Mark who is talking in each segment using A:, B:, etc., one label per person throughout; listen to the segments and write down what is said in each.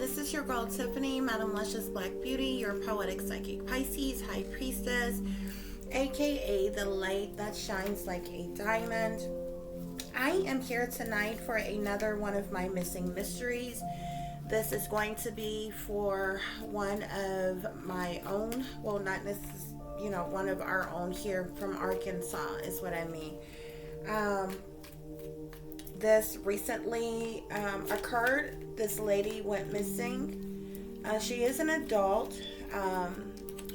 A: this is your girl Tiffany, Madam Luscious Black Beauty, your poetic psychic Pisces, High Priestess, aka the light that shines like a diamond. I am here tonight for another one of my missing mysteries. This is going to be for one of my own, well, not necessarily, one of our own here from Arkansas is what I mean. This recently occurred. This lady went missing. She is an adult,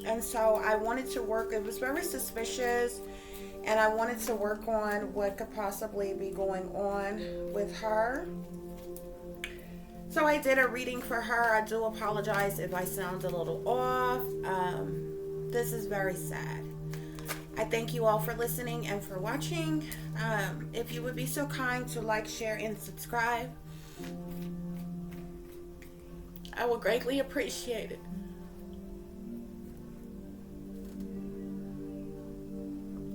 A: and so I wanted to work. It was very suspicious, and I wanted to work on what could possibly be going on with her. So I did a reading for her. I do apologize if I sound a little off. This is very sad. I thank you all for listening and for watching. If you would be so kind to like, share, and subscribe, I would greatly appreciate it.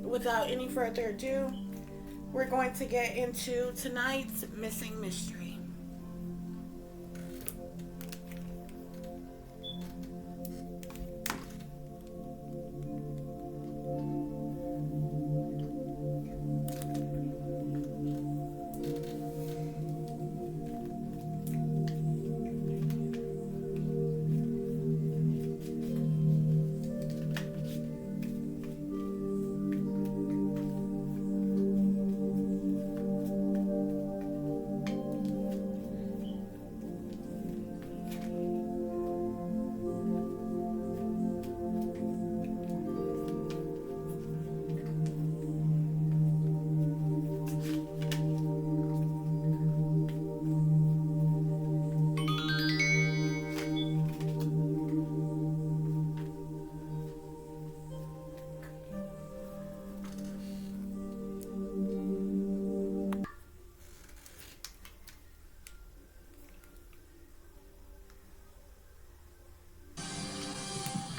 A: Without any further ado, we're going to get into tonight's missing mystery.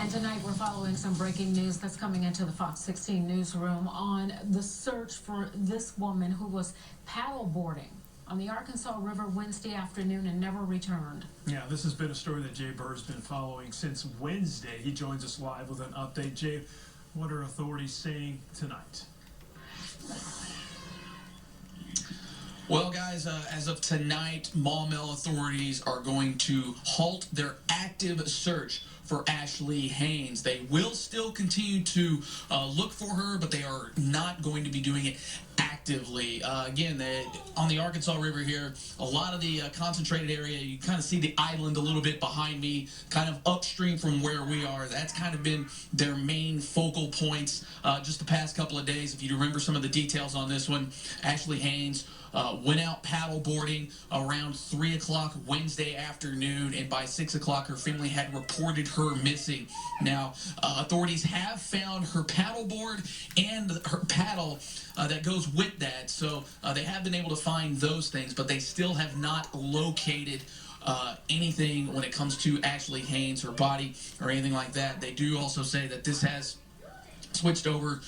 B: And tonight we're following some breaking news that's coming into the Fox 16 newsroom on the search for this woman who was paddleboarding on the Arkansas River Wednesday afternoon and never returned.
C: Yeah, this has been a story that Jay Bird's been following since Wednesday. He joins us live with an update. Jay, what are authorities saying tonight?
D: Well, guys, as of tonight, Maumelle authorities are going to halt their active search for Ashley Haynes. They will still continue to look for her, but they are not going to be doing it actively. Again, on the Arkansas River here, a lot of the concentrated area, you kind of see the island a little bit behind me, kind of upstream from where we are. That's kind of been their main focal points just the past couple of days. If you remember some of the details on this one, Ashley Haynes went out paddleboarding around 3 o'clock Wednesday afternoon, and by 6 o'clock her family had reported her missing. Now, authorities have found her paddleboard and her paddle that goes with that, so they have been able to find those things, but they still have not located anything when it comes to Ashley Haynes, her body, or anything like that. They do also say that this has switched over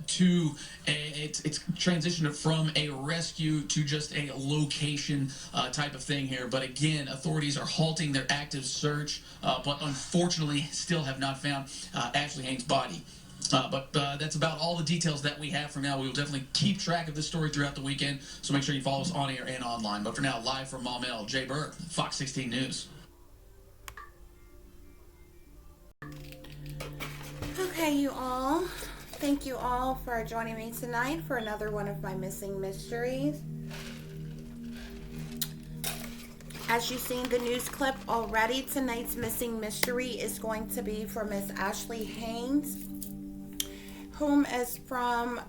D: to it's transitioned from a rescue to just a location type of thing here. But again, authorities are halting their active search, but unfortunately still have not found Ashley Haynes' body. But that's about all the details that we have for now. We will definitely keep track of this story throughout the weekend, so make sure you follow us on air and online. But for now, live from Maumelle, Jay Bird, Fox 16 News.
A: Okay, you all. Thank you all for joining me tonight for another one of my missing mysteries. As you've seen the news clip already, tonight's missing mystery is going to be for Miss Ashley Haynes, whom is from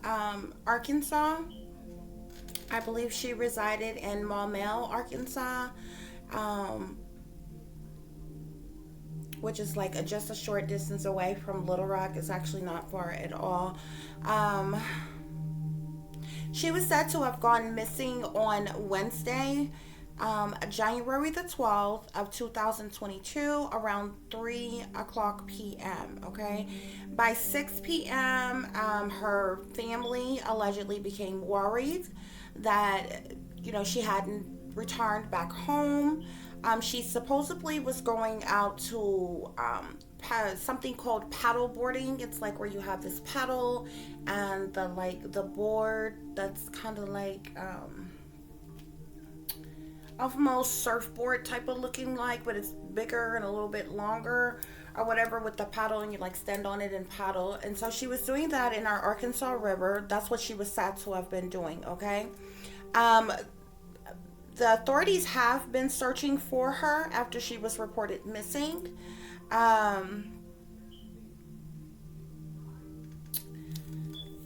A: Arkansas. I believe she resided in Maumelle, Arkansas, which is like just a short distance away from Little Rock. It's actually not far at all. She was said to have gone missing on Wednesday, January the 12th of 2022, around 3 o'clock p.m. Okay, by 6 p.m. Her family allegedly became worried that she hadn't returned back home. She supposedly was going out to something called paddle boarding. It's like where you have this paddle and the board that's kind of like almost surfboard type of looking like, but it's bigger and a little bit longer or whatever with the paddle, and you like stand on it and paddle. And so she was doing that in our Arkansas River. That's what she was said to have been doing. Okay. The authorities have been searching for her after she was reported missing.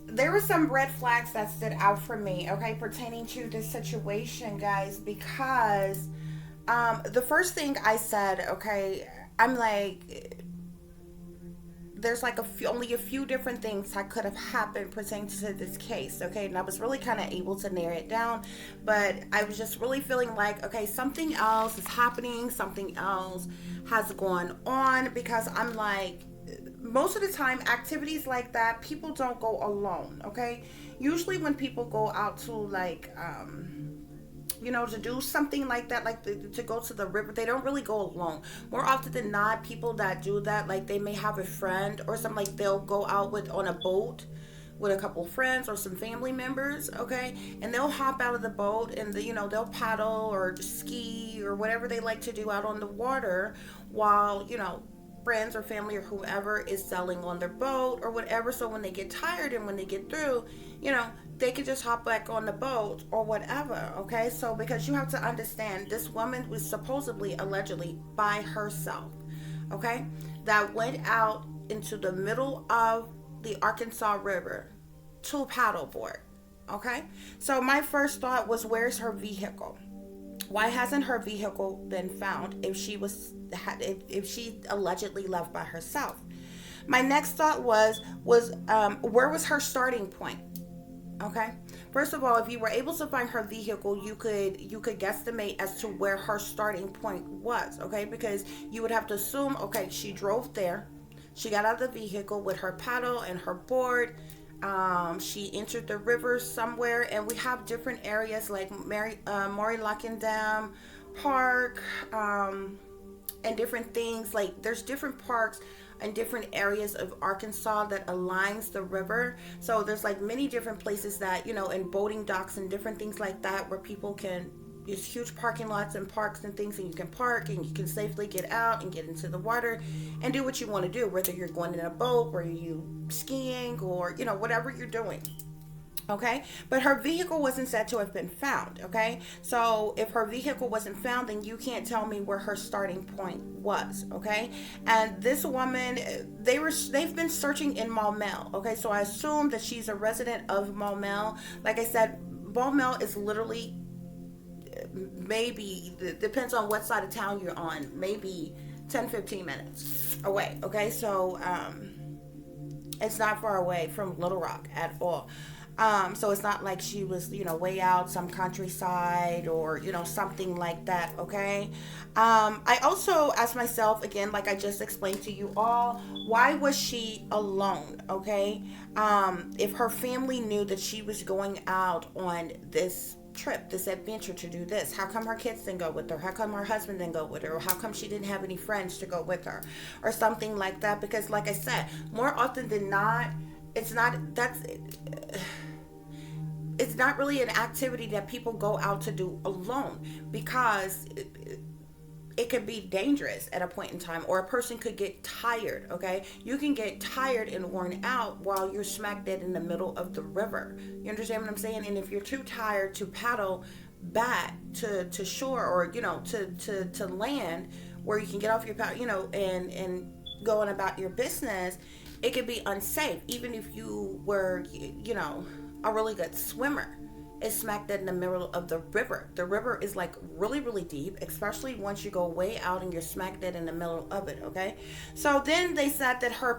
A: There were some red flags that stood out for me, okay, pertaining to this situation, guys, because the first thing I said, okay, I'm like, there's like only a few different things that could have happened pertaining to this case, okay, and I was really kind of able to narrow it down, but I was just really feeling like, okay, something else is happening, something else has gone on, because I'm like, most of the time activities like that, people don't go alone, okay? Usually when people go out to like to do something like that, like to go to the river, they don't really go alone. More often than not, people that do that, like they may have a friend or something, like they'll go out on a boat with a couple of friends or some family members, okay, and they'll hop out of the boat and they'll paddle or ski or whatever they like to do out on the water while friends or family or whoever is sailing on their boat or whatever. So when they get tired and when they get through, they can just hop back on the boat or whatever, okay? So because you have to understand, this woman was supposedly, allegedly, by herself, okay, that went out into the middle of the Arkansas River to paddleboard, okay? So my first thought was, where's her vehicle? Why hasn't her vehicle been found if she allegedly left by herself? My next thought was where was her starting point? Okay. First of all, if you were able to find her vehicle, you could guesstimate as to where her starting point was, okay? Because you would have to assume, okay, she drove there, she got out of the vehicle with her paddle and her board. She entered the river somewhere, and we have different areas like Maury Locken Dam Park, and different things. Like there's different parks and different areas of Arkansas that aligns the river. So there's like many different places that, and boating docks and different things like that where people can, there's huge parking lots and parks and things, and you can park and you can safely get out and get into the water and do what you want to do, whether you're going in a boat or you skiing or, whatever you're doing. Okay, but her vehicle wasn't said to have been found. Okay, so if her vehicle wasn't found, then you can't tell me where her starting point was. Okay, and this woman, they've been searching in Maumelle. Okay, so I assume that she's a resident of Maumelle. Like I said, Maumelle is literally, maybe, depends on what side of town you're on, maybe 10-15 minutes away. Okay, so it's not far away from Little Rock at all. So it's not like she was, way out some countryside or, something like that, okay? I also asked myself, again, like I just explained to you all, why was she alone, okay? If her family knew that she was going out on this trip, this adventure to do this, how come her kids didn't go with her? How come her husband didn't go with her? Or how come she didn't have any friends to go with her? Or something like that, because like I said, more often than not, it's not really an activity that people go out to do alone, because it could be dangerous at a point in time, or a person could get tired, okay? You can get tired and worn out while you're smack dead in the middle of the river. You understand what I'm saying? And if you're too tired to paddle back to shore, or, to land where you can get off your paddle, and go on about your business, it could be unsafe, even if you were, a really good swimmer. It's smack dead in the middle of the river. The river is like really, really deep, especially once you go way out and you're smack dead in the middle of it, okay? So then they said that her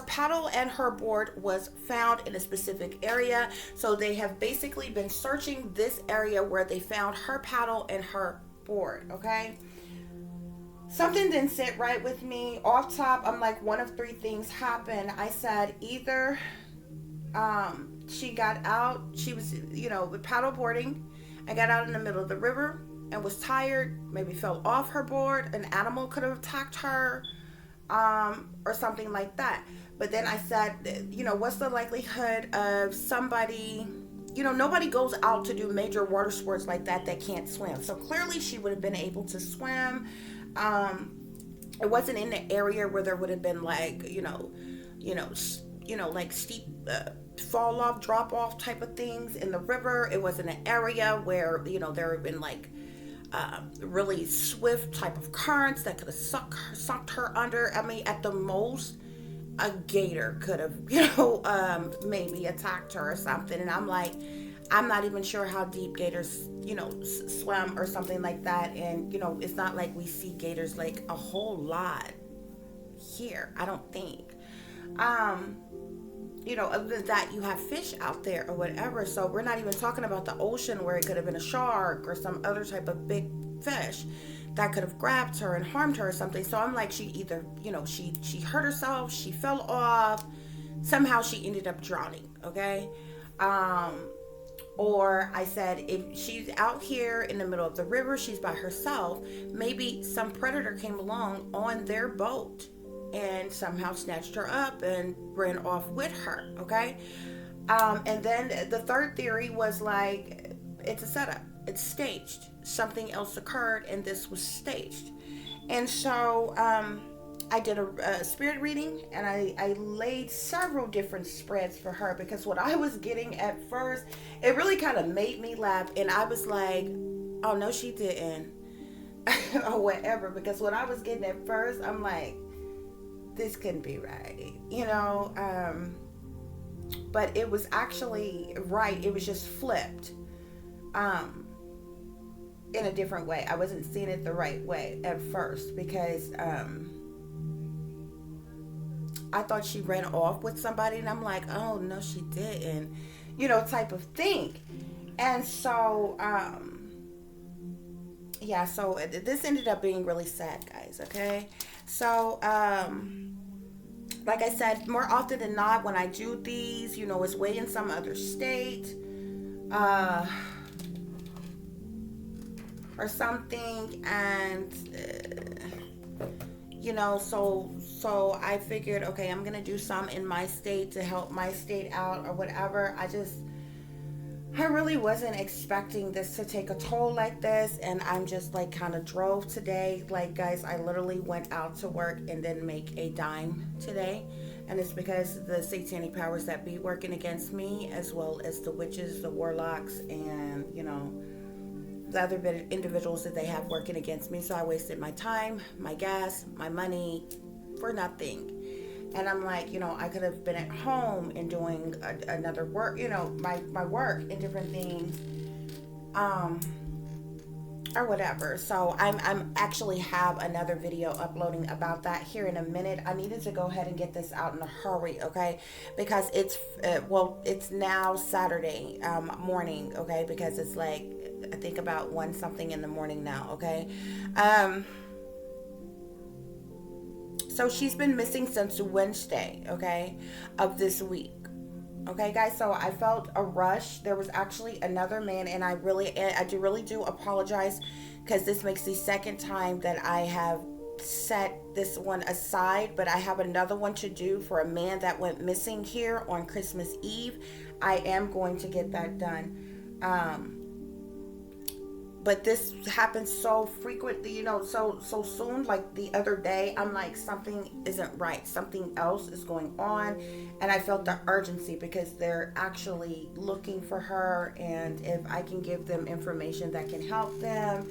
A: paddle and her board was found in a specific area. So they have basically been searching this area where they found her paddle and her board, okay? Something didn't sit right with me. Off top, I'm like, one of three things happened. I said either she got out, she was, with paddle boarding, and got out in the middle of the river, and was tired, maybe fell off her board. An animal could have attacked her, or something like that. But then I said, what's the likelihood of somebody, nobody goes out to do major water sports like that can't swim. So clearly she would have been able to swim. It wasn't in the area where there would have been like, like steep fall off, drop off type of things in the river. It wasn't an area where, there had been like really swift type of currents that could have sucked her under. I mean, at the most, a gator could have, maybe attacked her or something. And I'm like, I'm not even sure how deep gators, swim or something like that. And, it's not like we see gators like a whole lot here, I don't think. Other than that, you have fish out there or whatever. So we're not even talking about the ocean where it could have been a shark or some other type of big fish that could have grabbed her and harmed her or something. So I'm like, she either, she hurt herself, she fell off, somehow she ended up drowning, okay? Or I said, if she's out here in the middle of the river, she's by herself, maybe some predator came along on their boat and somehow snatched her up and ran off with her, okay? And then the third theory was like, it's a setup. It's staged. Something else occurred and this was staged. And so I did a spirit reading, and I laid several different spreads for her, because what I was getting at first, it really kind of made me laugh. And I was like, oh, no, she didn't. Or whatever. Because what I was getting at first, I'm like, this couldn't be right. But it was actually right. It was just flipped. In a different way. I wasn't seeing it the right way at first, because I thought she ran off with somebody, and I'm like, oh no, she didn't, type of thing. And so so this ended up being really sad, guys. Okay, so like I said, more often than not, when I do these, it's way in some other state or something, and so I figured, okay, I'm gonna do some in my state to help my state out or whatever. I really wasn't expecting this to take a toll like this, and I'm just like kind of drove today. Like, guys, I literally went out to work and didn't make a dime today, and it's because the satanic powers that be working against me, as well as the witches, the warlocks, and the other individuals that they have working against me. So I wasted my time, my gas, my money for nothing. And I'm like, I could have been at home and doing another work, my work and different things, or whatever. So I'm actually have another video uploading about that here in a minute. I needed to go ahead and get this out in a hurry, okay? Because it's now Saturday morning, okay? Because it's like, I think about 1 something in the morning now, okay? So she's been missing since Wednesday, okay, of this week. Okay, guys, so I felt a rush. There was actually another man, and I really do apologize, because this makes the second time that I have set this one aside, but I have another one to do for a man that went missing here on Christmas Eve. I am going to get that done. But this happens so frequently, so soon. Like the other day, I'm like, something isn't right. Something else is going on. And I felt the urgency, because they're actually looking for her. And if I can give them information that can help them,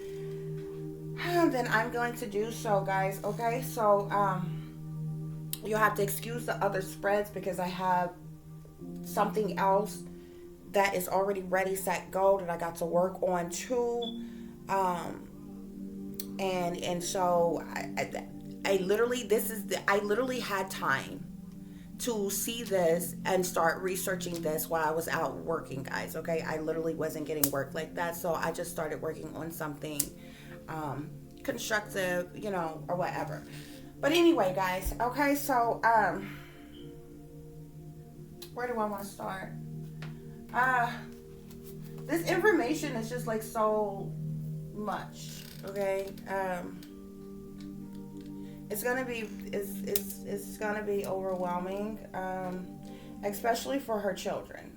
A: then I'm going to do so, guys. Okay, so you'll have to excuse the other spreads, because I have something else that is already ready, set, go, that I got to work on too. And so I literally had time to see this and start researching this while I was out working, guys. Okay, I literally wasn't getting work like that, so I just started working on something constructive, or whatever. But anyway, guys, okay, so where do I want to start? This information is just like so much. Okay, it's gonna be overwhelming, especially for her children.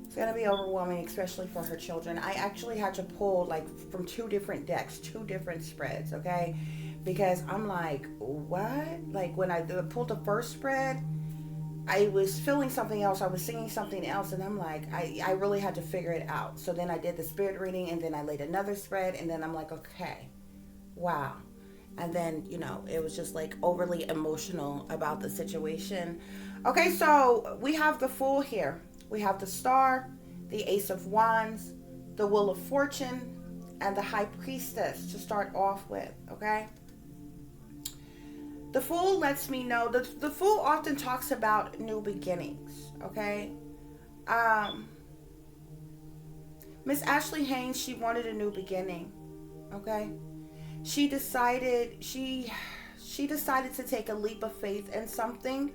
A: It's gonna be overwhelming, especially for her children. I actually had to pull like from 2 different decks, 2 different spreads, okay? Because I'm like, what? Like when I pulled the first spread, I was feeling something else. I was singing something else, and I'm like, I really had to figure it out. So then I did the spirit reading, and then I laid another spread, and then I'm like, okay, wow. And then, it was just like overly emotional about the situation. Okay, so we have the Fool here. We have the Star, the Ace of Wands, the Wheel of Fortune, and the High Priestess to start off with, okay? The Fool lets me know, the Fool often talks about new beginnings, okay? Miss Ashley Haynes, she wanted a new beginning, okay? She decided to take a leap of faith in something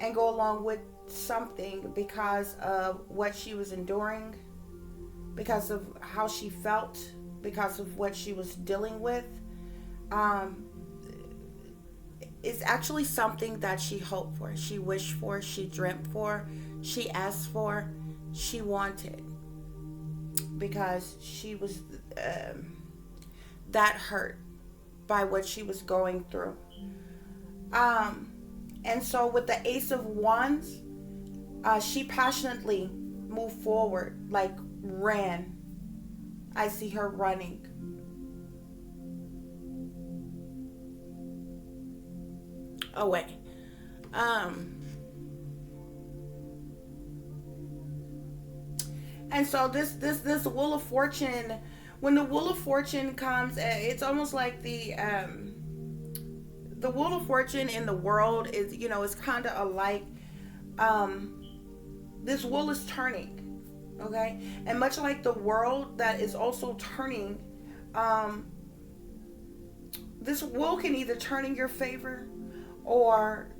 A: and go along with something because of what she was enduring, because of how she felt, because of what she was dealing with. It's actually something that she hoped for, she wished for, she dreamt for, she asked for, she wanted, because she was that hurt by what she was going through. And so with the Ace of Wands, she passionately moved forward, like ran. I see her running. Away. And so this Wheel of Fortune, when the Wheel of Fortune comes, it's almost like the Wheel of Fortune in the world is, is kind of alike. This wheel is turning, okay? And much like the world that is also turning, this wheel can either turn in your favor, or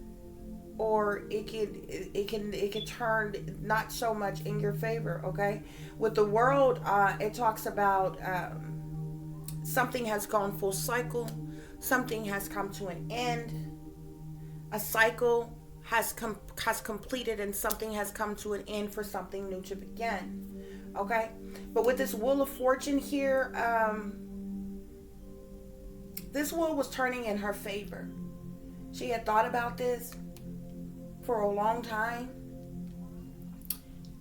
A: it can turn not so much in your favor, okay? With the world, it talks about something has gone full cycle, something has come to an end, a cycle has completed, and something has come to an end for something new to begin, okay? But with this Wheel of Fortune here, this wheel was turning in her favor. She had thought about this for a long time,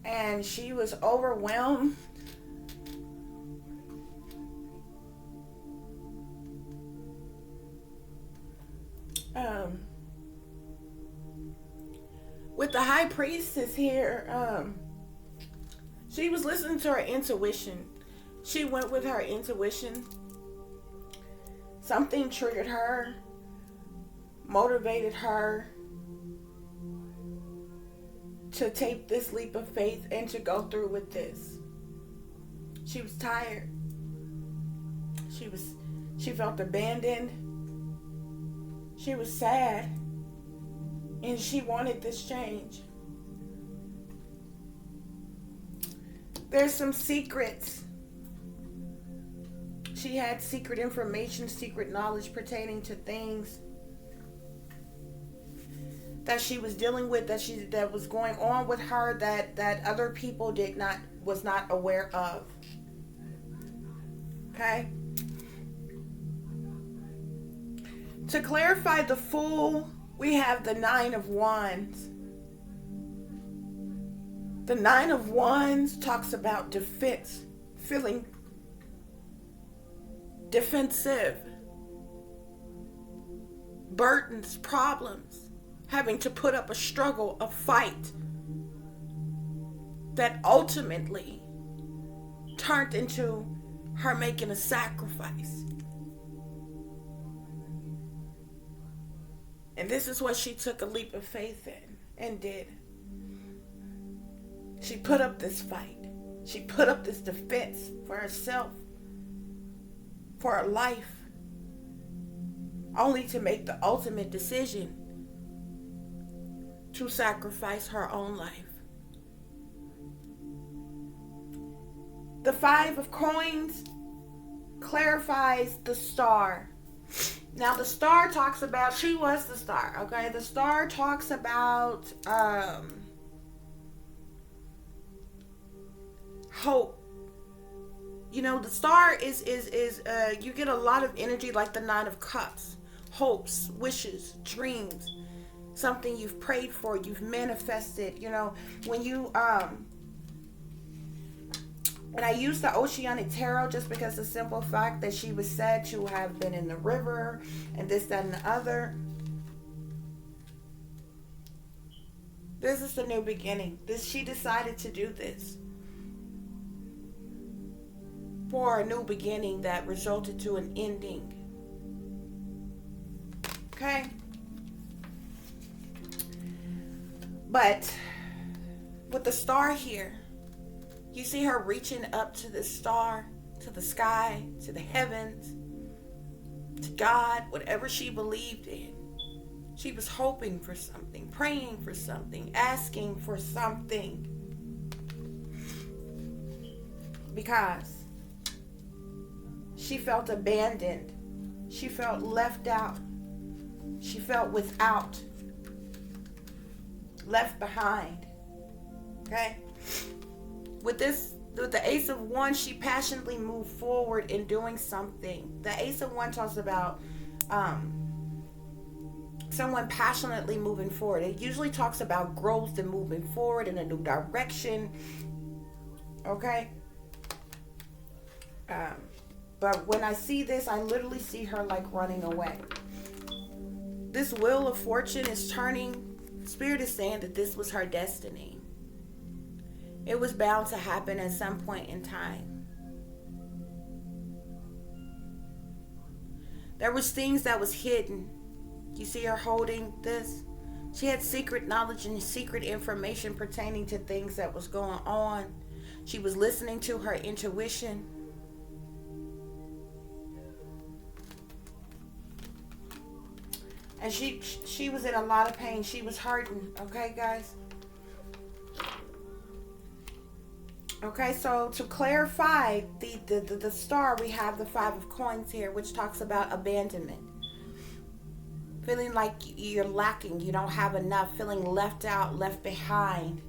A: and she was overwhelmed. With the High Priestess here, she was listening to her intuition. She went with her intuition. Something triggered her, motivated her to take this leap of faith and to go through with this. She was tired. She felt abandoned. She was sad. And she wanted this change. There's some secrets. She had secret information, secret knowledge pertaining to things that she was dealing with, that was going on with her, that other people was not aware of. Okay? To clarify the Fool, we have the 9 of Wands. The 9 of Wands talks about defense, feeling defensive, burdens, problems, having to put up a struggle, a fight that ultimately turned into her making a sacrifice. And this is what she took a leap of faith in and did. She put up this fight. She put up this defense for herself, for her life, only to make the ultimate decision to sacrifice her own life. The Five of Coins clarifies the star. Now the star talks about, she was the star, okay? The star talks about hope. You know, the star is you get a lot of energy like the Nine of Cups. Hopes, wishes, dreams, something you've prayed for, you've manifested. You know, when you and I use the Oceanic Tarot just because the simple fact that she was said to have been in the river and this, that, and the other. This is the new beginning. She decided to do this for a new beginning that resulted to an ending. Okay? But with the star here, you see her reaching up to the star, to the sky, to the heavens, to God, whatever she believed in. She was hoping for something, praying for something, asking for something. Because she felt abandoned. She felt left out. She felt without, left behind. Okay? With the Ace of Wands, she passionately moved forward in doing something. The Ace of Wands talks about someone passionately moving forward. It usually talks about growth and moving forward in a new direction. Okay? But when I see this, I literally see her like running away. This Wheel of Fortune is turning. Spirit is saying that this was her destiny. It was bound to happen at some point in time. There was things that was hidden. You see her holding this? She had secret knowledge and secret information pertaining to things that was going on. She was listening to her intuition. And she was in a lot of pain. She was hurting. Okay, guys? Okay, so to clarify the star, we have the Five of Coins here, which talks about abandonment. Feeling like you're lacking, you don't have enough, feeling left out, left behind.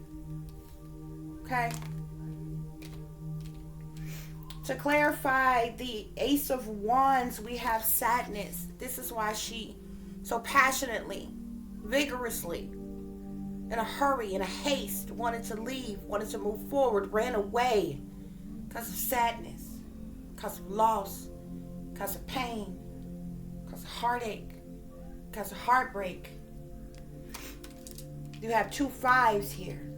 A: Okay? To clarify the Ace of Wands, we have sadness. This is why she so passionately, vigorously, in a hurry, in a haste, wanted to leave, wanted to move forward, ran away because of sadness, because of loss, because of pain, because of heartache, because of heartbreak. You have two fives here.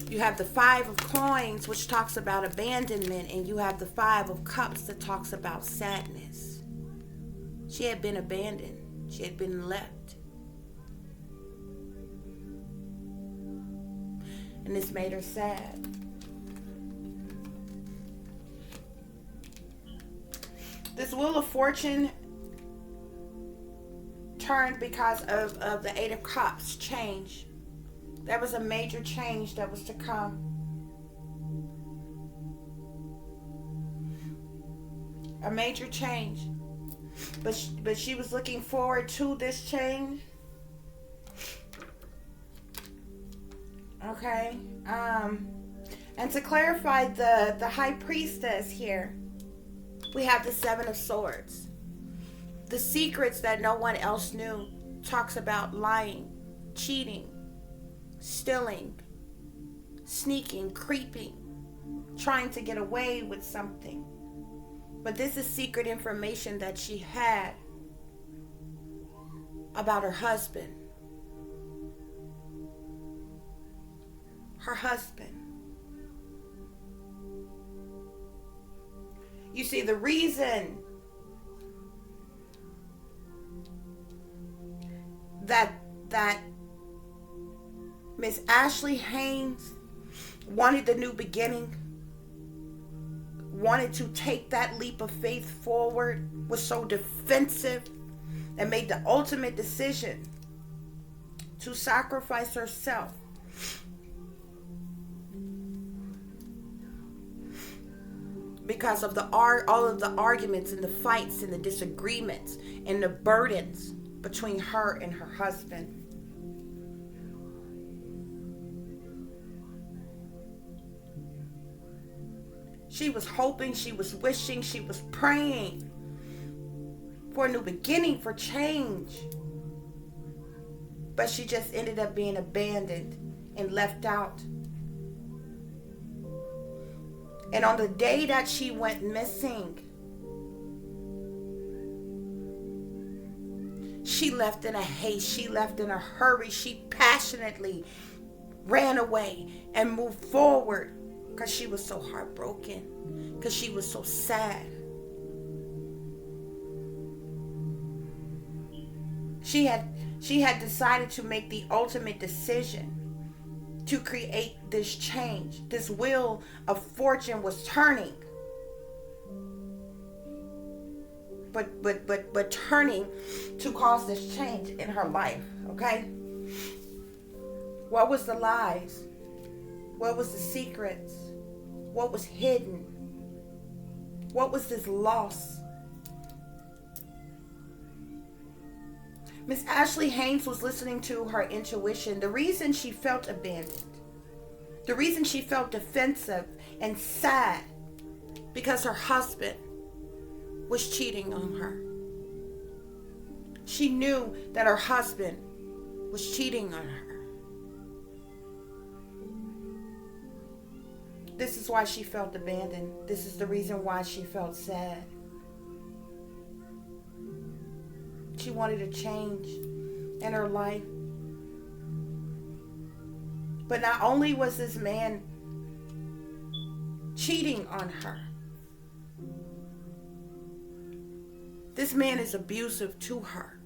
A: You have the Five of Coins, which talks about abandonment, and you have the Five of Cups that talks about sadness. She had been abandoned. She had been left. And this made her sad. This Wheel of Fortune turned because of the Eight of Cups change. There was a major change that was to come. A major change. But she was looking forward to this change. Okay. And to clarify the High Priestess here, we have the Seven of Swords. The secrets that no one else knew talks about lying, cheating, stealing, sneaking, creeping, trying to get away with something. But this is secret information that she had about her husband. Her husband. You see, the reason that Miss Ashley Haynes wanted the new beginning, wanted to take that leap of faith forward, was so defensive, and made the ultimate decision to sacrifice herself because of all of the arguments and the fights and the disagreements and the burdens between her and her husband. She was hoping, she was wishing, she was praying for a new beginning, for change. But she just ended up being abandoned and left out. And on the day that she went missing, she left in a haste. She left in a hurry. She passionately ran away and moved forward because she was so heartbroken, because she was so sad. She had decided to make the ultimate decision to create this change. This wheel of fortune was turning. But turning to cause this change in her life, okay? What was the lies? What was the secrets? What was hidden? What was this loss? Miss Ashley Haynes was listening to her intuition. The reason she felt abandoned, the reason she felt defensive and sad, because her husband was cheating on her. She knew that her husband was cheating on her. This is why she felt abandoned. This is the reason why she felt sad. She wanted a change in her life. But not only was this man cheating on her, this man is abusive to her.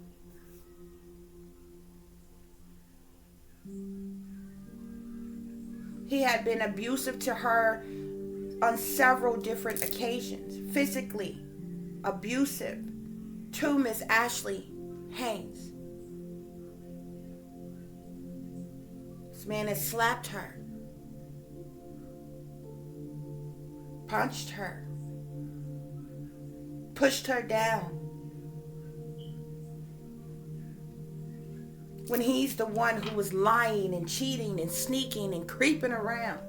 A: He had been abusive to her on several different occasions. Physically abusive to Miss Ashley Haynes. This man has slapped her, punched her, pushed her down. When he's the one who was lying and cheating and sneaking and creeping around.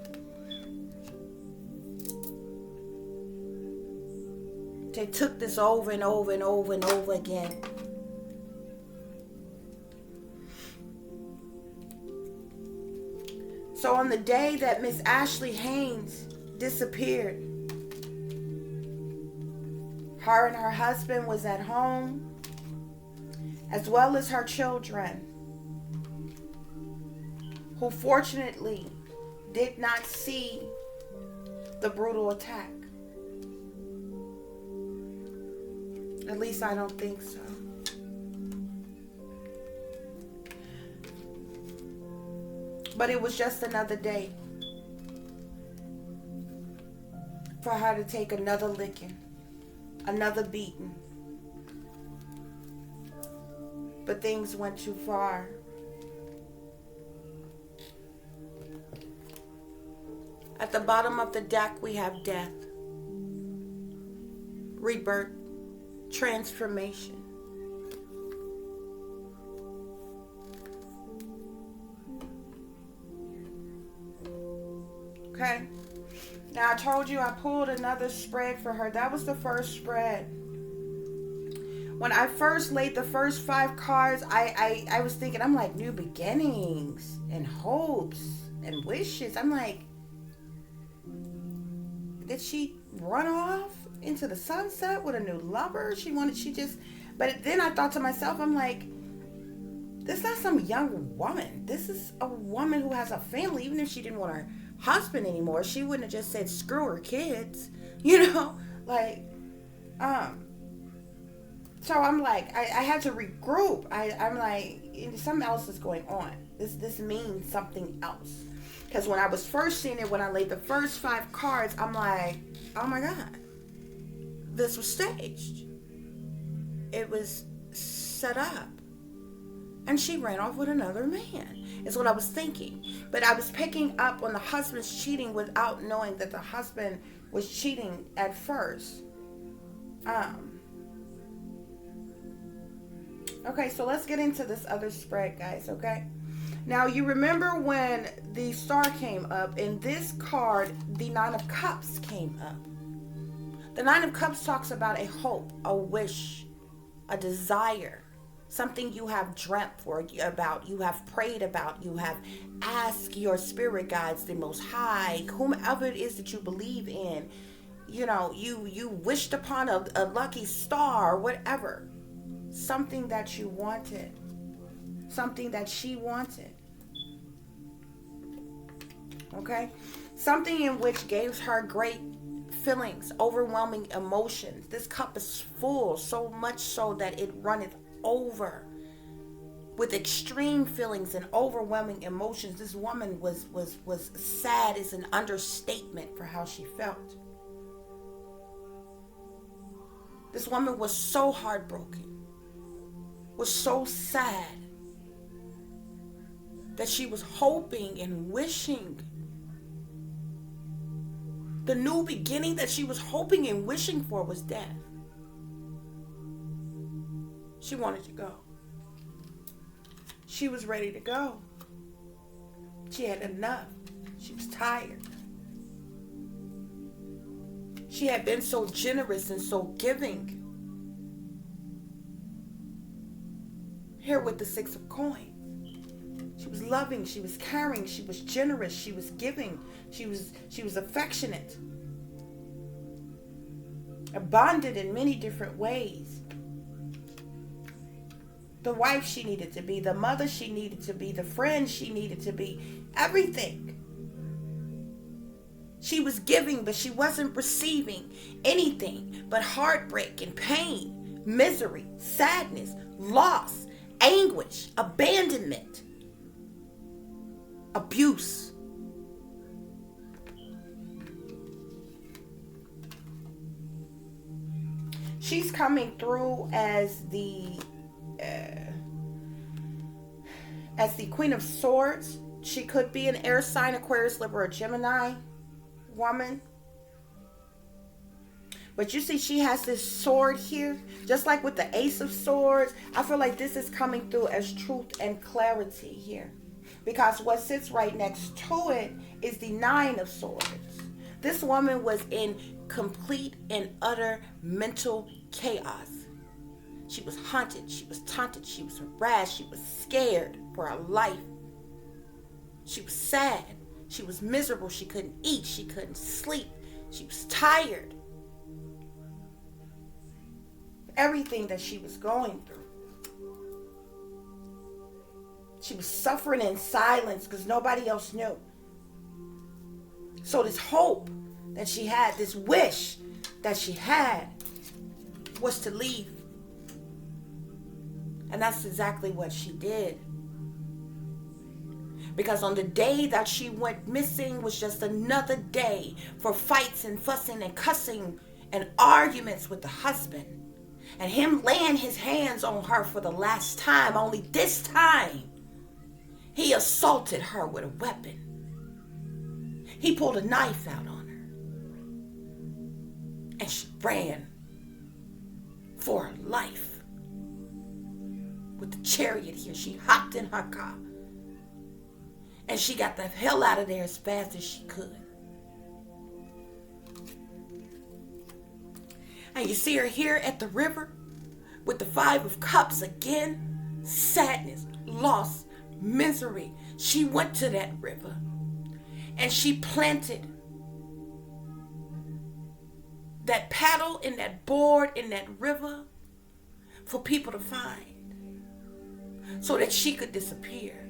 A: They took this over and over and over and over again. So on the day that Miss Ashley Haynes disappeared, her and her husband was at home, as well as her children, who fortunately did not see the brutal attack. At least I don't think so. But it was just another day for her to take another licking, another beating. But things went too far. At the bottom of the deck, we have death, rebirth, transformation. Okay. Now I told you I pulled another spread for her. That was the first spread. When I first laid the first 5 cards, I was thinking, I'm like, new beginnings and hopes and wishes. I'm like, did she run off into the sunset with a new lover? But then I thought to myself, I'm like, this is not some young woman. This is a woman who has a family. Even if she didn't want her husband anymore, she wouldn't have just said screw her kids, like so I'm like, I had to regroup. I'm like, something else is going on. This means something else. Because when I was first seeing it, when I laid the first 5 cards, I'm like, oh my God, this was staged. It was set up. And she ran off with another man, is what I was thinking. But I was picking up on the husband's cheating without knowing that the husband was cheating at first. Okay, so let's get into this other spread, guys, okay? Now, you remember when the star came up, in this card, the Nine of Cups came up. The Nine of Cups talks about a hope, a wish, a desire, something you have dreamt about, you have prayed about, you have asked your spirit guides, the Most High, whomever it is that you believe in. You know, you wished upon a lucky star or whatever. Something that you wanted. Something that she wanted. Okay? Something in which gave her great feelings, overwhelming emotions. This cup is full, so much so that it runneth over with extreme feelings and overwhelming emotions. This woman was sad is an understatement for how she felt. This woman was so heartbroken, was so sad, that she was hoping and wishing. The new beginning that she was hoping and wishing for was death. She wanted to go. She was ready to go. She had enough. She was tired. She had been so generous and so giving. Here with the Six of Coins. She was loving, she was caring, she was generous, she was giving, she was affectionate. Bonded in many different ways. The wife she needed to be, the mother she needed to be, the friend she needed to be, everything. She was giving, but she wasn't receiving anything but heartbreak and pain, misery, sadness, loss, anguish, abandonment, abuse. She's coming through as the Queen of Swords. She could be an air sign, Aquarius, Libra, or Gemini woman. But you see, she has this sword here, just like with the Ace of Swords. I feel like this is coming through as truth and clarity here, because what sits right next to it is the Nine of Swords. This woman was in complete and utter mental chaos. She was haunted, she was taunted, she was harassed, she was scared for her life. She was sad, she was miserable, she couldn't eat, she couldn't sleep, she was tired. Everything that she was going through. She was suffering in silence because nobody else knew. So this hope that she had, this wish that she had, was to leave. And that's exactly what she did. Because on the day that she went missing was just another day for fights and fussing and cussing and arguments with the husband. And him laying his hands on her for the last time. Only this time, he assaulted her with a weapon. He pulled a knife out on her. And she ran for her life. With the chariot here, she hopped in her car. And she got the hell out of there as fast as she could. And you see her here at the river with the Five of Cups again. Sadness, loss, misery. She went to that river and she planted that paddle and that board in that river for people to find so that she could disappear.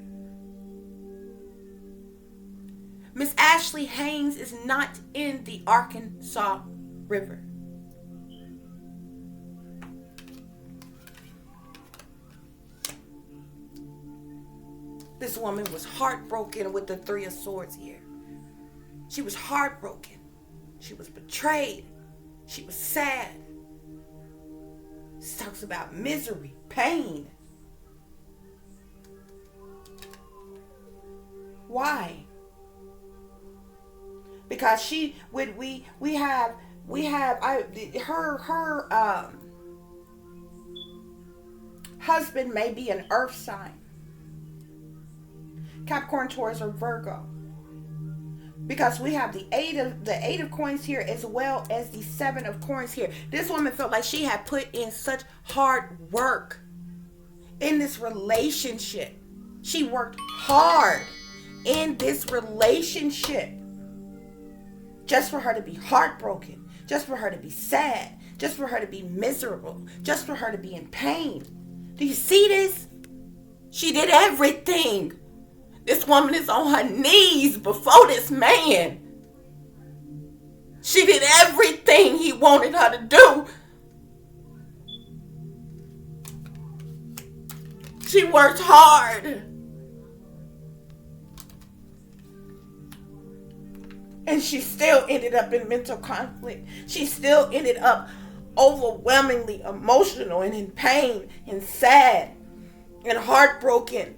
A: Miss Ashley Haynes is not in the Arkansas River. This woman was heartbroken with the Three of Swords here. She was heartbroken. She was betrayed. She was sad. This talks about misery, pain. Why? because she would we have her husband may be an earth sign, Capricorn, Taurus, or Virgo, because we have the eight of coins here as well as the 7 of coins here. This woman felt like she had put in such hard work in this relationship. She worked hard in this relationship just for her to be heartbroken, just for her to be sad, just for her to be miserable, just for her to be in pain. Do you see this? She did everything. This woman is on her knees before this man. She did everything he wanted her to do. She worked hard. And she still ended up in mental conflict. She still ended up overwhelmingly emotional and in pain and sad and heartbroken.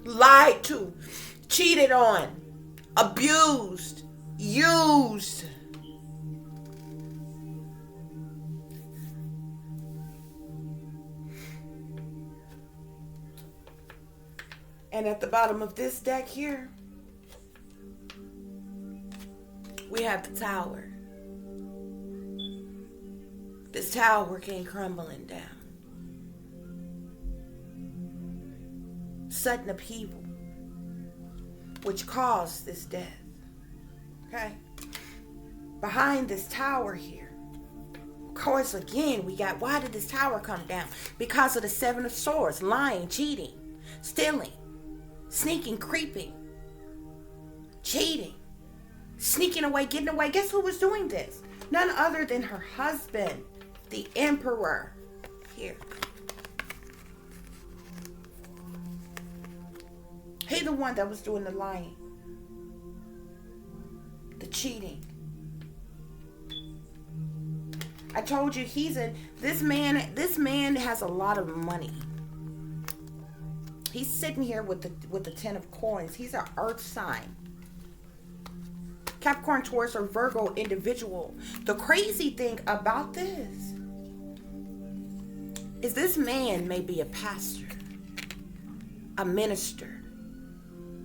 A: Lied to, cheated on, abused, used. And at the bottom of this deck here, we have the Tower. This tower came crumbling down. Sudden upheaval, which caused this death. Okay? Behind this tower here, of course, again, we got, why did this tower come down? Because of the 7 of Swords, lying, cheating, stealing, sneaking, creeping, cheating, sneaking away, getting away. Guess who was doing this? None other than her husband, the Emperor. Here. He the one that was doing the lying, the cheating. I told you this man has a lot of money. He's sitting here with the 10 of coins. He's an earth sign. Capricorn, Taurus, or Virgo individual. The crazy thing about this is this man may be a pastor, a minister,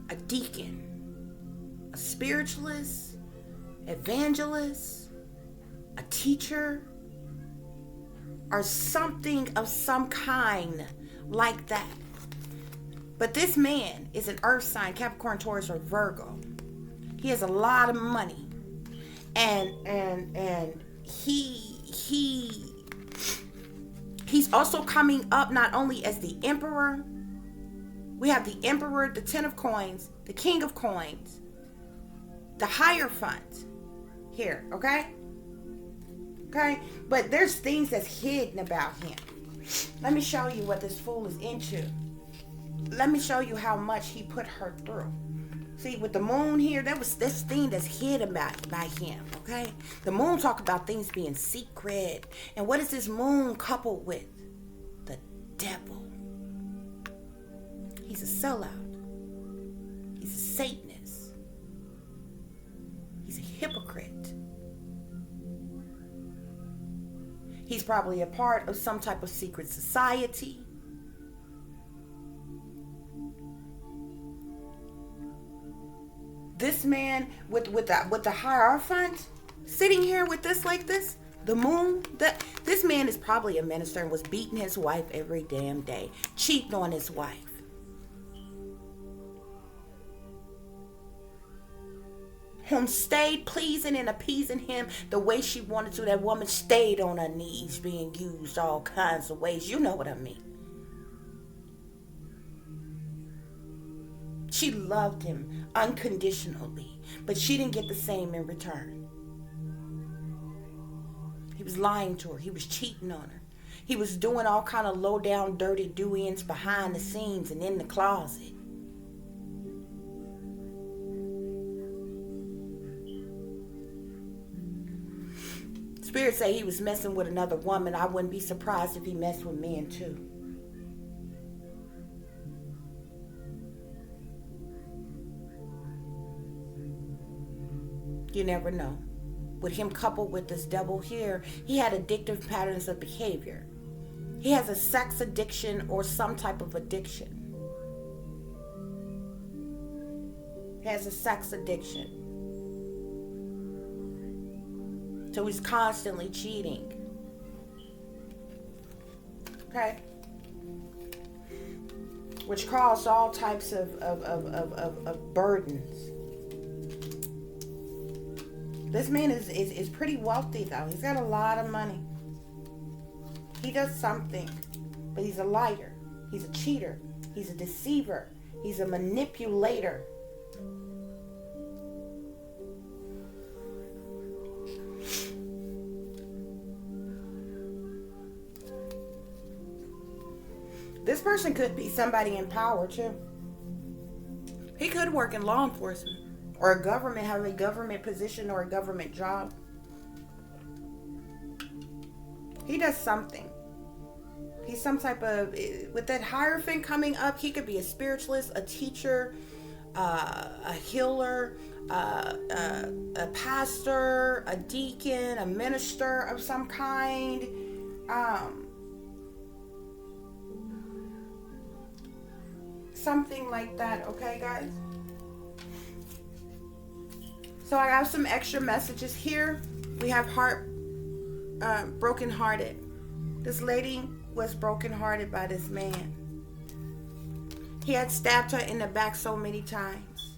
A: a deacon, a spiritualist, evangelist, a teacher, or something of some kind like that. But this man is an earth sign, Capricorn, Taurus, or Virgo. He has a lot of money. And he's also coming up not only as the Emperor. We have the Emperor, the 10 of coins, the King of coins, the Hierophant here, okay? Okay? But there's things that's hidden about him. Let me show you what this fool is into. Let me show you how much he put her through. See, with the moon here, there was this thing that's hidden by him, okay? The moon talk about things being secret. And what is this moon coupled with? The devil. He's a sellout. He's a Satanist. He's a hypocrite. He's probably a part of some type of secret society. This man with the Hierophant sitting here with this like this, the moon, this man is probably a minister and was beating his wife every damn day, cheating on his wife. Whom stayed pleasing and appeasing him the way she wanted to. That woman stayed on her knees being used all kinds of ways. You know what I mean. She loved him unconditionally, but she didn't get the same in return. He was lying to her. He was cheating on her. He was doing all kind of low down, dirty do-ins behind the scenes and in the closet. Spirit say he was messing with another woman. I wouldn't be surprised if he messed with men too. You never know. With him coupled with this devil here, he had addictive patterns of behavior. He has a sex addiction or some type of addiction. He has a sex addiction. So he's constantly cheating. Okay? Which caused all types of burdens. This man is pretty wealthy, though. He's got a lot of money. He does something. But he's a liar. He's a cheater. He's a deceiver. He's a manipulator. This person could be somebody in power, too. He could work in law enforcement. Or a government, have a government position or a government job. He does something. He's some type of, with that Hierophant coming up, he could be a spiritualist, a teacher, a healer, a pastor, a deacon, a minister of some kind. Something like that, okay, guys? So I have some extra messages here. We have brokenhearted. This lady was brokenhearted by this man. He had stabbed her in the back so many times.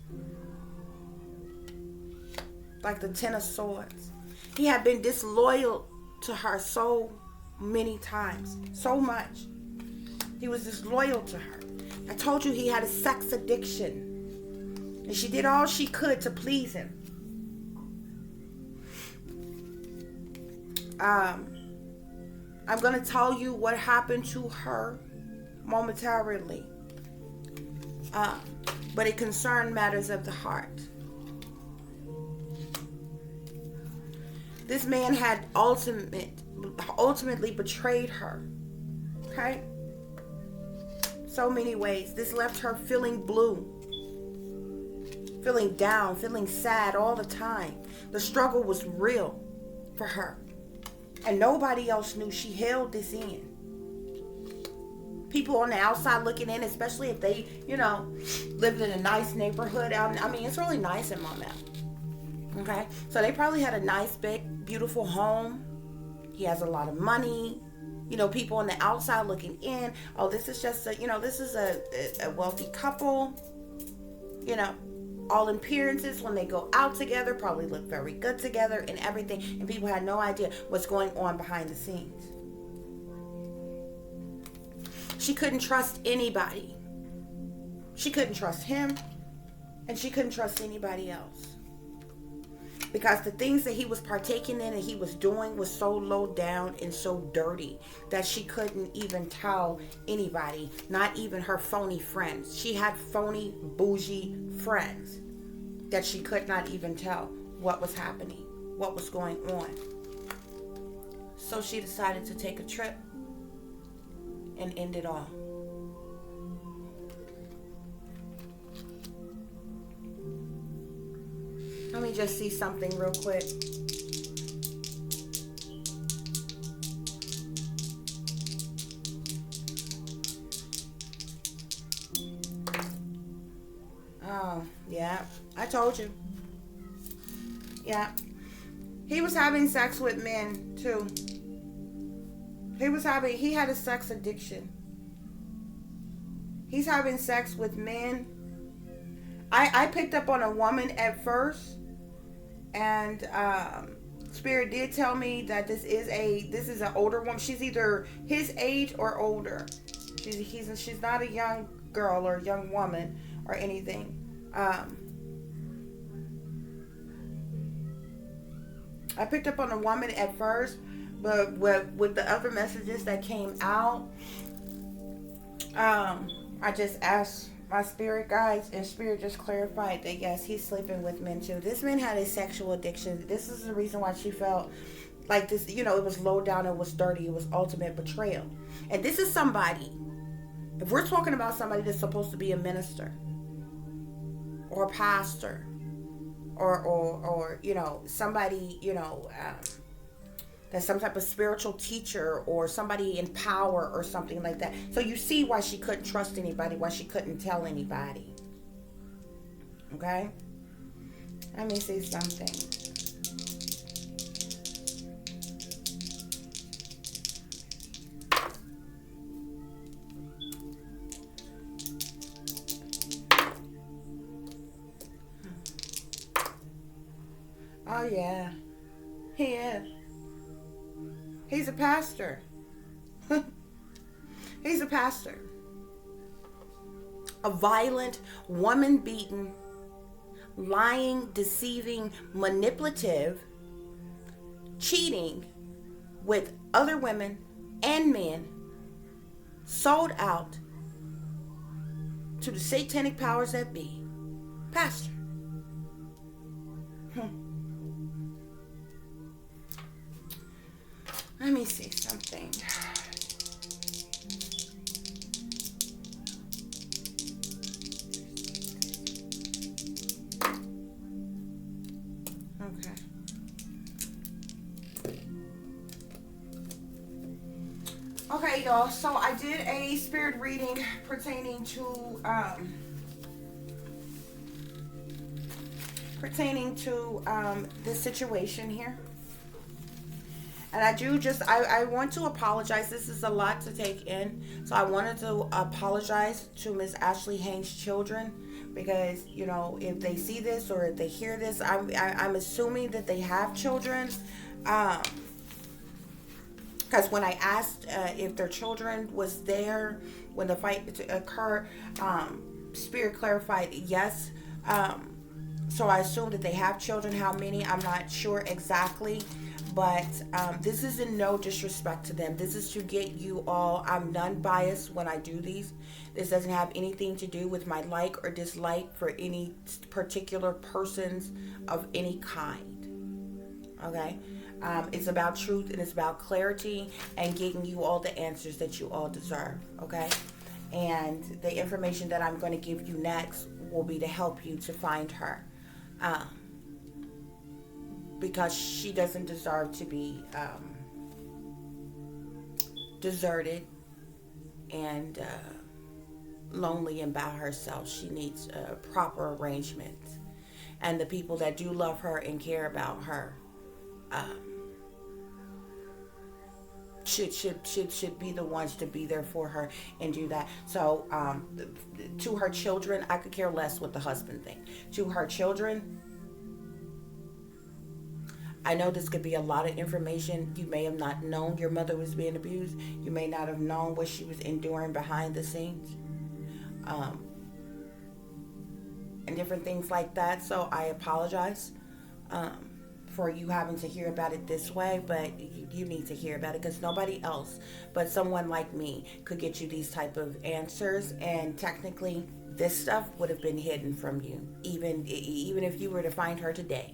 A: Like the Ten of Swords. He had been disloyal to her so many times. So much. He was disloyal to her. I told you he had a sex addiction. And she did all she could to please him. I'm going to tell you what happened to her momentarily. But it concerned matters of the heart. This man had ultimately betrayed her. Okay? So many ways. This left her feeling blue. Feeling down, feeling sad all the time. The struggle was real for her. And nobody else knew. She held this in. People on the outside looking in, especially if they, lived in a nice neighborhood. I mean, it's really nice in Maumelle. Okay? So they probably had a nice, big, beautiful home. He has a lot of money. People on the outside looking in. Oh, this is just this is a wealthy couple. All appearances when they go out together probably look very good together and everything. And people had no idea what's going on behind the scenes. She couldn't trust anybody. She couldn't trust him. And she couldn't trust anybody else. Because the things that he was partaking in and he was doing was so low down and so dirty that she couldn't even tell anybody, not even her phony friends. She had phony, bougie friends that she could not even tell what was happening, what was going on. So she decided to take a trip and end it all. Let me just see something real quick. Oh, yeah. I told you. Yeah. He was having sex with men, too. He had a sex addiction. He's having sex with men. I picked up on a woman at first. And Spirit did tell me that this is an older woman. She's either his age or older. She's not a young girl or a young woman or anything. I picked up on a woman at first, but with the other messages that came out, I just asked my spirit guides, and Spirit just clarified that yes, he's sleeping with men too. This man had a sexual addiction. This is the reason why she felt like this, it was low down, it was dirty, it was ultimate betrayal. And this is somebody, if we're talking about somebody that's supposed to be a minister or a pastor or you know, somebody, you know, that's some type of spiritual teacher or somebody in power or something like that. So you see why she couldn't trust anybody, why she couldn't tell anybody. Okay? Let me see something. Oh yeah, he is. He's a pastor. He's a pastor. A violent, woman-beaten, lying, deceiving, manipulative, cheating with other women and men, sold out to the satanic powers that be. Pastor. Let me see something. Okay. Okay, y'all. So I did a spirit reading pertaining to this situation here. And I want to apologize. This is a lot to take in. So I wanted to apologize to Miss Ashley Haynes' children, because, you know, if they see this or if they hear this, I'm assuming that they have children. Because when I asked if their children was there when the fight occurred, Spirit clarified yes. So I assume that they have children. How many? I'm not sure exactly. But this is in no disrespect to them. This is to get you all. I'm non-biased when I do these. This doesn't have anything to do with my like or dislike for any particular persons of any kind. Okay? It's about truth and it's about clarity and getting you all the answers that you all deserve. Okay? And the information that I'm going to give you next will be to help you to find her. Because she doesn't deserve to be deserted and lonely and by herself. She needs a proper arrangement. And the people that do love her and care about her should be the ones to be there for her and do that. So to her children, I could care less with the husband thing. To her children, I know this could be a lot of information. You may have not known your mother was being abused. You may not have known what she was enduring behind the scenes. And different things like that. So I apologize for you having to hear about it this way. But you need to hear about it, because nobody else but someone like me could get you these type of answers. And technically, this stuff would have been hidden from you. Even if you were to find her today.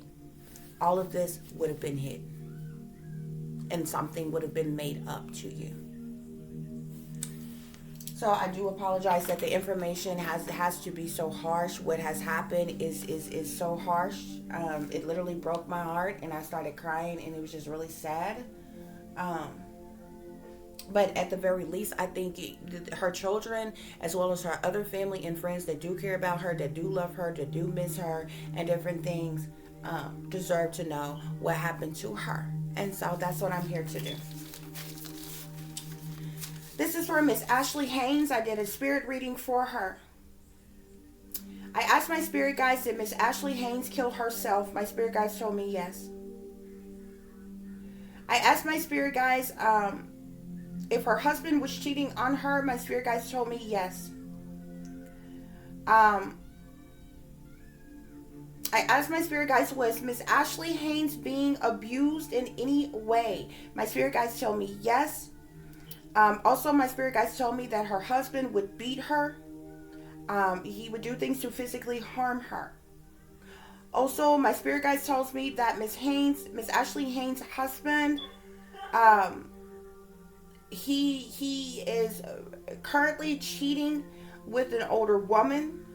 A: All of this would have been hidden, and something would have been made up to you. So I do apologize that the information has to be so harsh. What has happened is so harsh. It literally broke my heart, and I started crying, and it was just really sad. But at the very least, I think her children, as well as her other family and friends that do care about her, that do love her, that do miss her, and different things, deserve to know what happened to her. And so that's what I'm here to do. This is for Miss Ashley Haynes. I did a spirit reading for her. I asked my spirit guides, did Miss Ashley Haynes kill herself? My spirit guides told me yes. I asked my spirit guides if her husband was cheating on her. My spirit guides told me yes. I asked my spirit guides, was Miss Ashley Haynes being abused in any way? My spirit guides told me yes. Also, my spirit guides told me that her husband would beat her. He would do things to physically harm her. Also, my spirit guides tells me that Miss Ashley Haynes' husband, he is currently cheating with an older woman.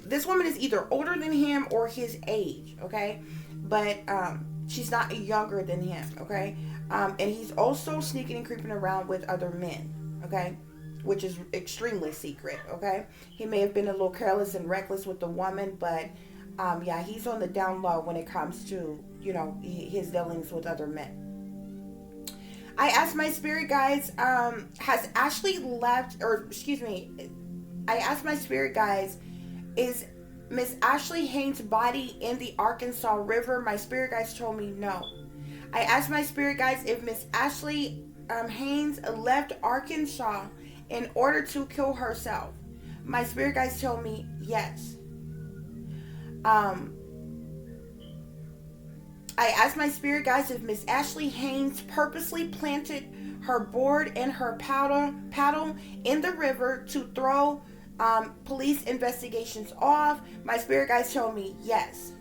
A: this woman is either older than him or his age, okay? But she's not younger than him, okay? And he's also sneaking and creeping around with other men, okay? Which is extremely secret, okay? He may have been a little careless and reckless with the woman, but yeah, he's on the down low when it comes to, you know, his dealings with other men. I asked my spirit guides, has Ashley left, or excuse me, I asked my spirit guides, is Miss Ashley Haynes' body in the Arkansas River? My spirit guides told me no. I asked my spirit guides if Miss Ashley Haynes left Arkansas in order to kill herself. My spirit guides told me yes. I asked my spirit guides if Miss Ashley Haynes purposely planted her board and her paddle in the river to throw police investigations off. My spirit guides told me yes.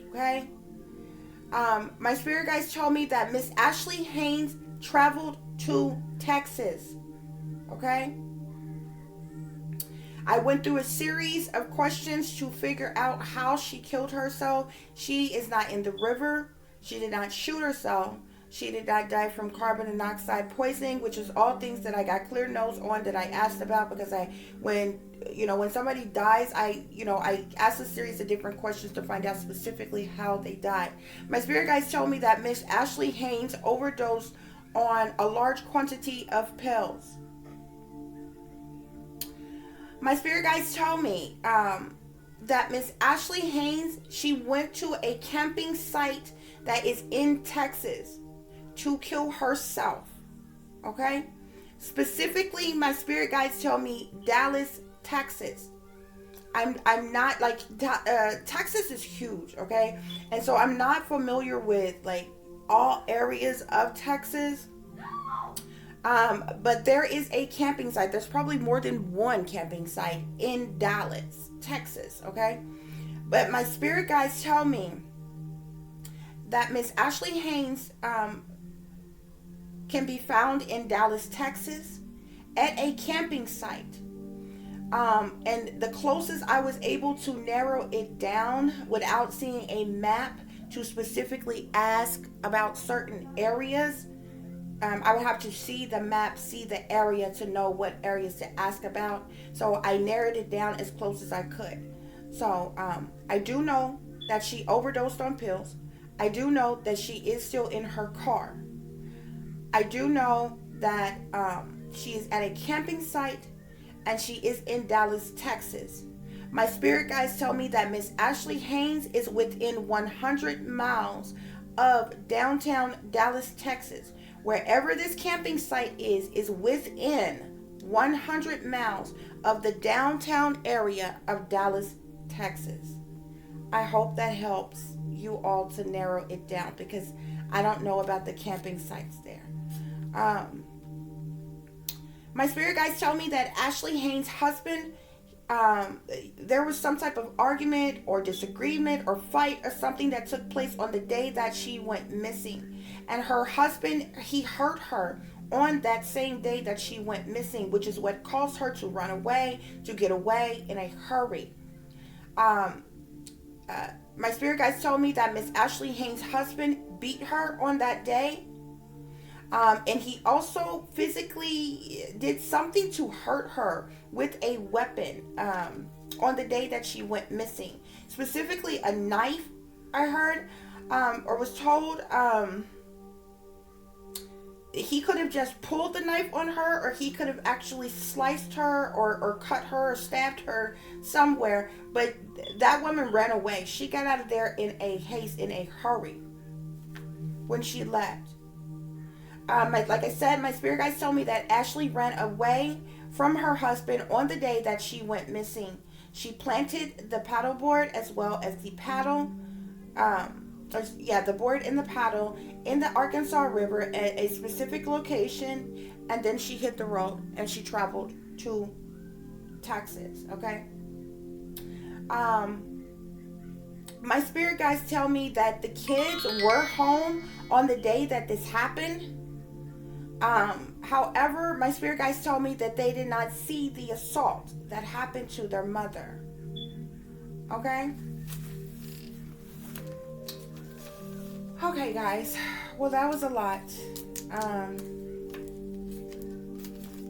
A: Okay. My spirit guides told me that Miss Ashley Haynes traveled to Texas. Okay. I went through a series of questions to figure out how she killed herself. She is not in the river. She did not shoot herself. She did not die from carbon monoxide poisoning, which is all things that I got clear notes on that I asked about, because when somebody dies, I asked a series of different questions to find out specifically how they died. My spirit guides told me that Miss Ashley Haynes overdosed on a large quantity of pills. My spirit guides told me that Miss Ashley Haynes, she went to a camping site that is in Texas to kill herself. Okay? Specifically, my spirit guides tell me Dallas, Texas. I'm not like Texas is huge, okay? And so I'm not familiar with like all areas of Texas. But there is a camping site. There's probably more than one camping site in Dallas, Texas, okay? But my spirit guides tell me that Miss Ashley Haynes can be found in Dallas, Texas at a camping site. And the closest I was able to narrow it down without seeing a map to specifically ask about certain areas, I would have to see the map, see the area to know what areas to ask about. So I narrowed it down as close as I could. So I do know that she overdosed on pills. I do know that she is still in her car. I do know that she is at a camping site and she is in Dallas, Texas. My spirit guides tell me that Miss Ashley Haynes is within 100 miles of downtown Dallas, Texas. Wherever this camping site is within 100 miles of the downtown area of Dallas, Texas. I hope that helps you all to narrow it down, because I don't know about the camping sites there. My spirit guides tell me that Ashley Haynes' husband, there was some type of argument or disagreement or fight or something that took place on the day that she went missing. And her husband, he hurt her on that same day that she went missing, which is what caused her to run away, to get away in a hurry. My spirit guides told me that Miss Ashley Haynes' husband beat her on that day. And he also physically did something to hurt her with a weapon on the day that she went missing. Specifically a knife, I heard, or was told. He could have just pulled the knife on her, or he could have actually sliced her or cut her or stabbed her somewhere. But that woman ran away. She got out of there in a haste, in a hurry when she left. Like I said, my spirit guides told me that Ashley ran away from her husband on the day that she went missing. She planted the paddleboard as well as the paddle. The board and the paddle in the Arkansas River at a specific location, and then she hit the road and she traveled to Texas. Okay. My spirit guides tell me that the kids were home on the day that this happened. However, my spirit guides told me that they did not see the assault that happened to their mother. Okay? Okay, guys. Well, that was a lot.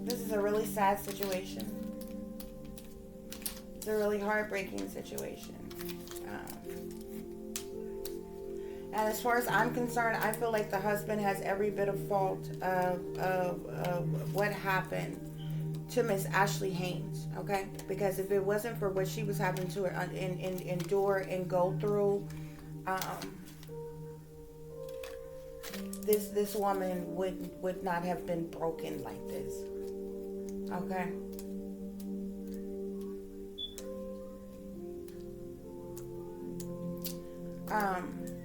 A: This is a really sad situation. It's a really heartbreaking situation. And as far as I'm concerned, I feel like the husband has every bit of fault of what happened to Miss Ashley Haynes, okay? Because if it wasn't for what she was having to endure and go through, this woman would not have been broken like this, okay?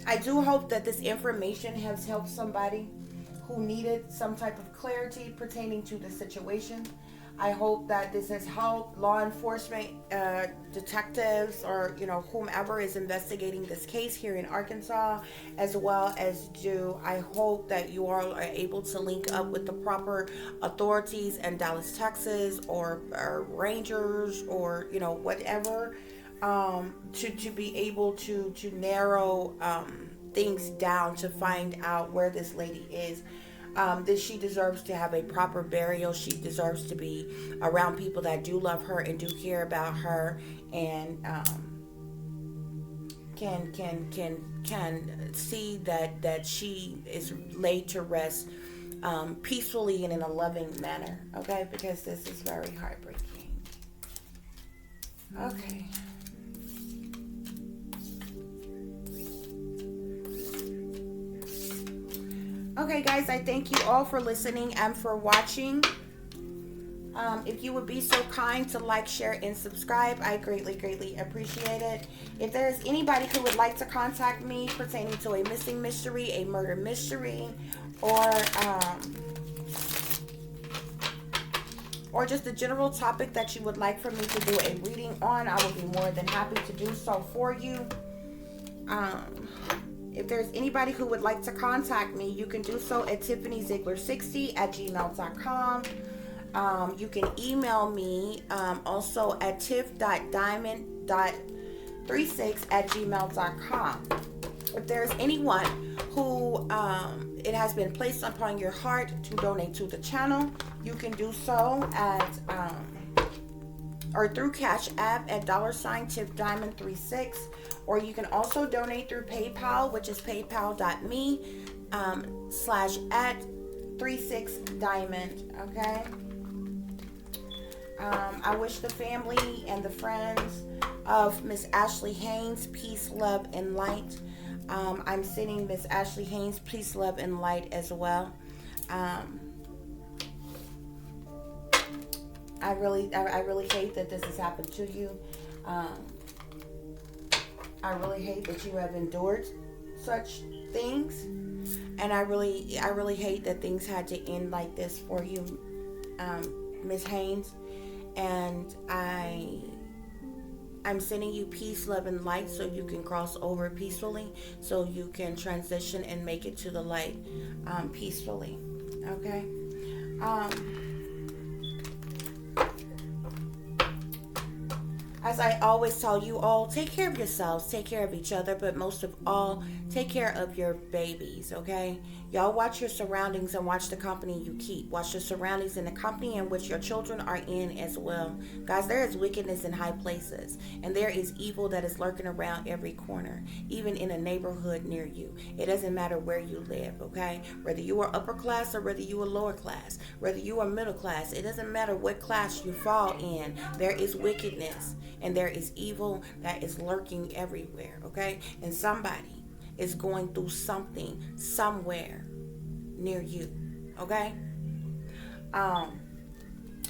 A: I do hope that this information has helped somebody who needed some type of clarity pertaining to the situation. I hope that this has helped law enforcement, detectives, or whomever is investigating this case here in Arkansas, as well as I hope that you all are able to link up with the proper authorities in Dallas, Texas, or Rangers, or whatever, to be able to narrow things down to find out where this lady is. That she deserves to have a proper burial. She deserves to be around people that do love her and do care about her, and can see that she is laid to rest peacefully and in a loving manner. Okay, because this is very heartbreaking. Okay. Okay, guys, I thank you all for listening and for watching. If you would be so kind to like, share, and subscribe, I greatly appreciate it. If there is anybody who would like to contact me pertaining to a missing mystery, a murder mystery, or just a general topic that you would like for me to do a reading on, I will be more than happy to do so for you. If there's anybody who would like to contact me, you can do so at tiffanyziegler60@gmail.com. You can email me also at tiff.diamond.36@gmail.com. If there's anyone who it has been placed upon your heart to donate to the channel, you can do so at or through Cash App at $tiffdiamond36, or you can also donate through PayPal, which is paypal.me/@36diamond. Okay. I wish the family and the friends of Miss Ashley Haynes peace, love, and light. I'm sending Miss Ashley Haynes peace, love, and light as well. I really hate that this has happened to you. I really hate that you have endured such things, and I really hate that things had to end like this for you, Miss Haynes. And I'm sending you peace, love, and light so you can cross over peacefully, so you can transition and make it to the light peacefully. Okay. As I always tell you all, take care of yourselves, take care of each other, but most of all, take care of your babies, okay? Y'all watch your surroundings and watch the company you keep. Watch the surroundings and the company in which your children are in as well. Guys, there is wickedness in high places, and there is evil that is lurking around every corner, even in a neighborhood near you. It doesn't matter where you live, okay? Whether you are upper class or whether you are lower class, whether you are middle class, it doesn't matter what class you fall in. There is wickedness and there is evil that is lurking everywhere, okay? And somebody is going through something somewhere near you, okay?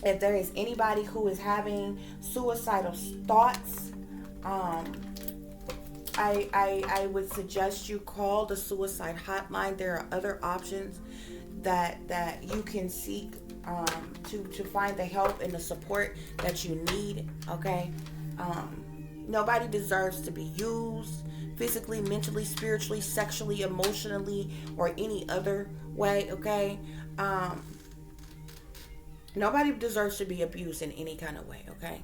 A: If there is anybody who is having suicidal thoughts, I would suggest you call the suicide hotline. There are other options that you can seek to find the help and the support that you need, okay? Nobody deserves to be used physically, mentally, spiritually, sexually, emotionally, or any other way, okay? Nobody deserves to be abused in any kind of way, okay?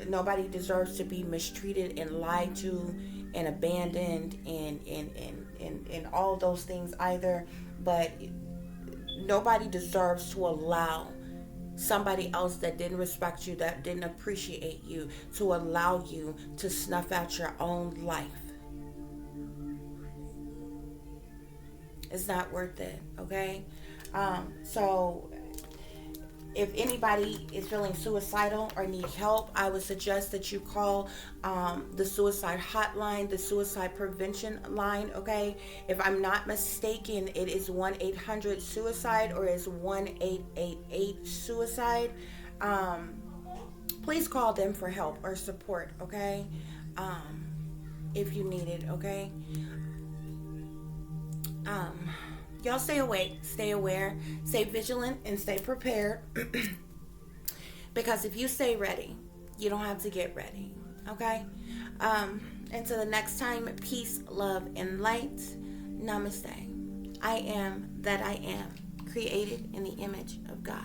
A: Nobody deserves to be mistreated and lied to and abandoned and all those things either. But nobody deserves to allow somebody else that didn't respect you, that didn't appreciate you, to allow you to snuff out your own life. It's not worth it, okay? So if anybody is feeling suicidal or need help, I would suggest that you call the suicide hotline, the suicide prevention line, okay? If I'm not mistaken, it is 1-800-SUICIDE or is 1-888-SUICIDE. Please call them for help or support, okay? If you need it, okay? Y'all stay awake, stay aware, stay vigilant, and stay prepared. Because if you stay ready, you don't have to get ready. Okay? Until the next time, peace, love, and light. Namaste. I am that I am, created in the image of God.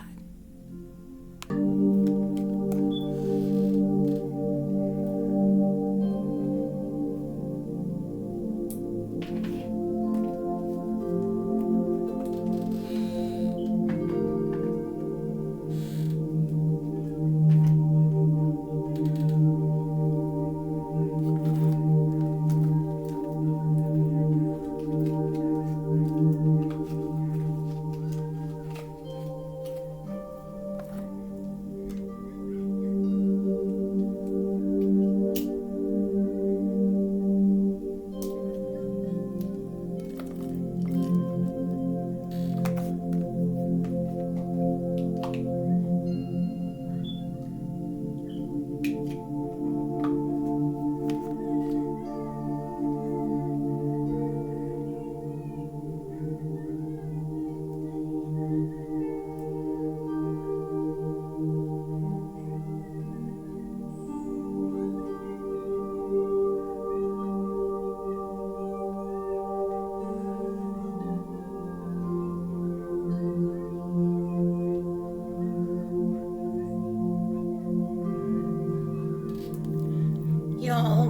A: Y'all,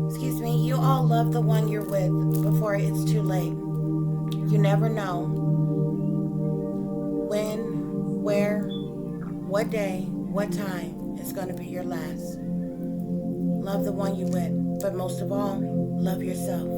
A: excuse me, you all love the one you're with before it's too late. You never know when, where, what day, what time is going to be your last. Love the one you're with, but most of all, love yourself.